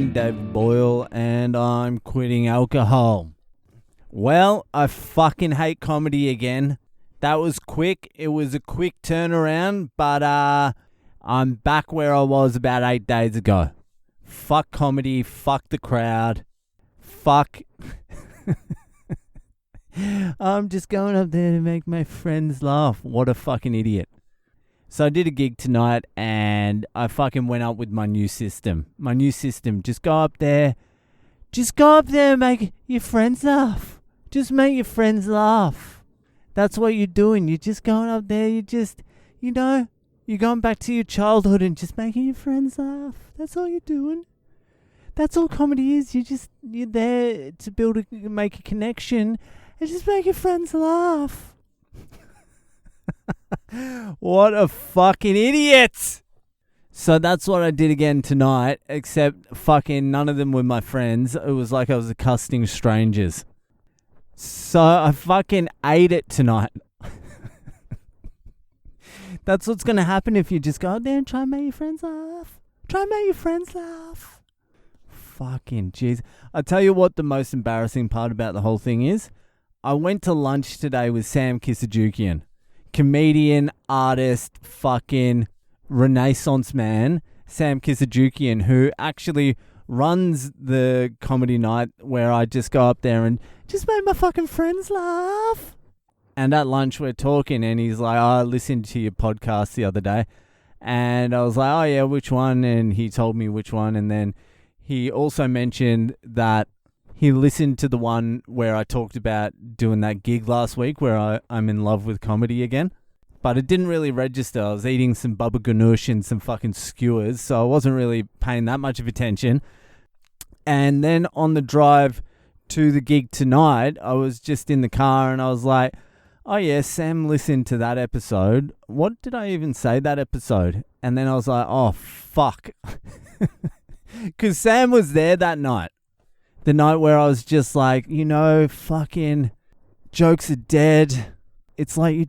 fucking David Boyle, and I'm quitting alcohol. Well, I fucking hate comedy again. That was quick. It was a quick turnaround, but I'm back where I was about 8 days ago. Fuck comedy, fuck the crowd, fuck... I'm just going up there to make my friends laugh. What a fucking idiot. So I did a gig tonight and I fucking went up with my new system. Just go up there. Just go up there and make your friends laugh. Just make your friends laugh. That's what you're doing. You're just going up there. You're going back to your childhood and just making your friends laugh. That's all you're doing. That's all comedy is. You're there to make a connection and just make your friends laugh. What a fucking idiot! So that's what I did again tonight, except fucking none of them were my friends. It was like I was accosting strangers. So I fucking ate it tonight. That's what's going to happen if you just go out there and try and make your friends laugh. Fucking jeez. I'll tell you what the most embarrassing part about the whole thing is. I went to lunch today with Sam Kisajukian. Comedian, artist, fucking Renaissance man, Sam Kisajukian, who actually runs the comedy night where I just go up there and just make my fucking friends laugh. And at lunch we're talking and he's like, I listened to your podcast the other day. And I was like, oh yeah, which one? And he told me which one. And then he also mentioned that he listened to the one where I talked about doing that gig last week where I'm in love with comedy again. But it didn't really register. I was eating some baba ganoush and some fucking skewers, so I wasn't really paying that much of attention. And then on the drive to the gig tonight, I was just in the car and I was like, oh yeah, Sam listened to that episode. What did I even say that episode? And then I was like, oh fuck. Because Sam was there that night. The night where I was just like, fucking jokes are dead. It's like you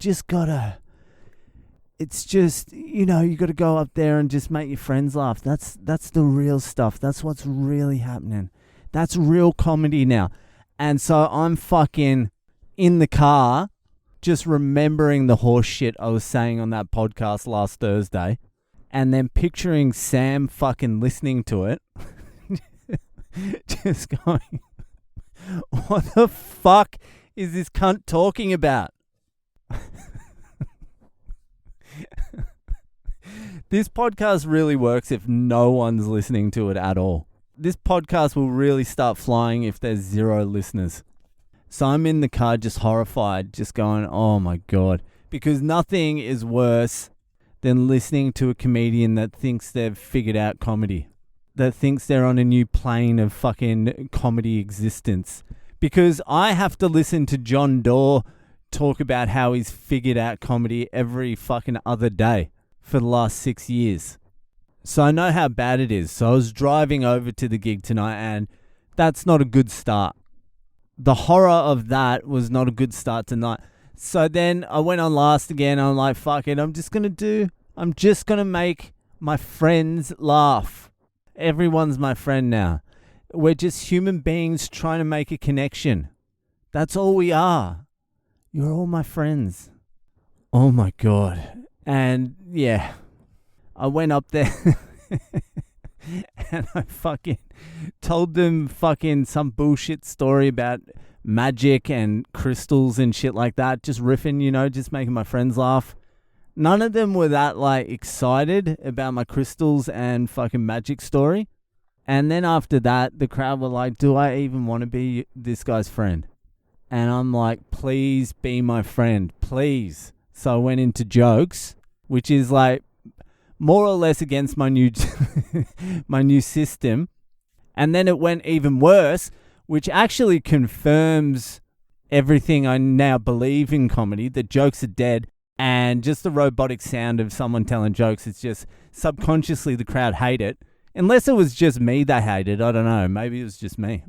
gotta go up there and just make your friends laugh. That's the real stuff. That's what's really happening. That's real comedy now. And so I'm fucking in the car just remembering the horse shit I was saying on that podcast last Thursday and then picturing Sam fucking listening to it. Just going, what the fuck is this cunt talking about? This podcast really works if no one's listening to it at all. This podcast will really start flying if there's 0 listeners. So I'm in the car just horrified, just going, oh my God. Because nothing is worse than listening to a comedian that thinks they've figured out comedy. That thinks they're on a new plane of fucking comedy existence. Because I have to listen to John Doerr talk about how he's figured out comedy every fucking other day for the last 6 years. So I know how bad it is. So I was driving over to the gig tonight and that's not a good start. The horror of that was not a good start tonight. So then I went on last again. I'm like, fuck it. I'm just going to make my friends laugh. Everyone's my friend now. We're just human beings trying to make a connection. That's all we are. You're all my friends. Oh my God. And yeah, I went up there and I fucking told them fucking some bullshit story about magic and crystals and shit like that. Just riffing, just making my friends laugh. None of them were that excited about my crystals and fucking magic story. And then after that, the crowd were like, do I even want to be this guy's friend? And I'm like, please be my friend, please. So I went into jokes, which is more or less against my new my new system. And then it went even worse, which actually confirms everything I now believe in comedy, that jokes are dead. And just the robotic sound of someone telling jokes, it's just subconsciously the crowd hate it. Unless it was just me they hated, I don't know. Maybe it was just me.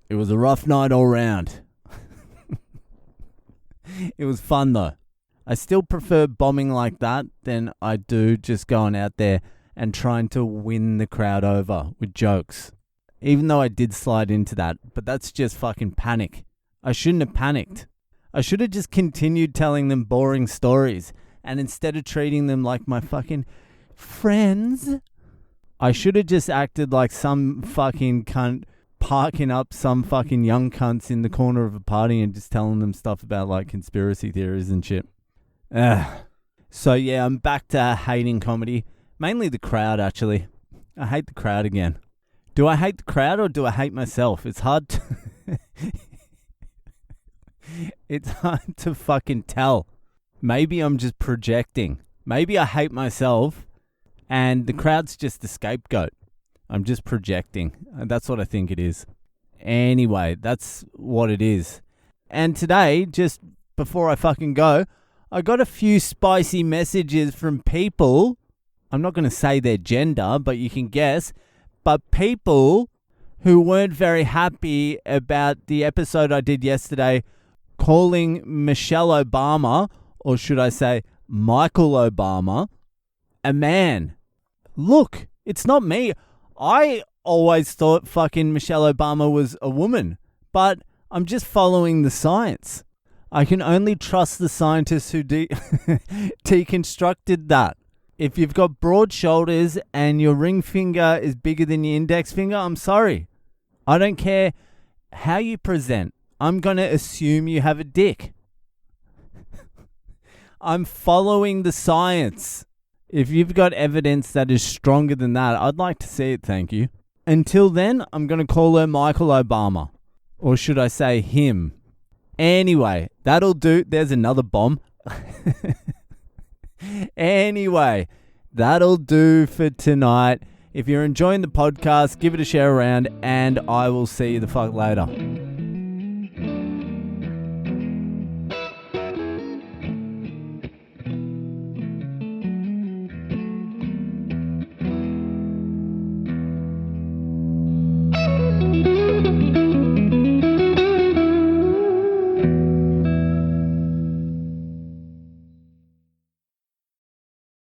It was a rough night all round. It was fun though. I still prefer bombing like that than I do just going out there and trying to win the crowd over with jokes. Even though I did slide into that, but that's just fucking panic. I shouldn't have panicked. I should have just continued telling them boring stories, and instead of treating them like my fucking friends, I should have just acted like some fucking cunt parking up some fucking young cunts in the corner of a party and just telling them stuff about like conspiracy theories and shit. So yeah, I'm back to hating comedy. Mainly the crowd, actually. I hate the crowd again. Do I hate the crowd or do I hate myself? It's hard to... It's hard to fucking tell. Maybe I'm just projecting. Maybe I hate myself and the crowd's just the scapegoat. I'm just projecting. That's what I think it is. Anyway, that's what it is. And today, just before I fucking go, I got a few spicy messages from people. I'm not going to say their gender, but you can guess. But people who weren't very happy about the episode I did yesterday calling Michelle Obama, or should I say Michael Obama, a man. Look, it's not me. I always thought fucking Michelle Obama was a woman, but I'm just following the science. I can only trust the scientists who deconstructed that. If you've got broad shoulders and your ring finger is bigger than your index finger, I'm sorry. I don't care how you present. I'm going to assume you have a dick. I'm following the science. If you've got evidence that is stronger than that, I'd like to see it, thank you. Until then, I'm going to call her Michael Obama. Or should I say him? Anyway, that'll do. There's another bomb. Anyway, that'll do for tonight. If you're enjoying the podcast, give it a share around, and I will see you the fuck later.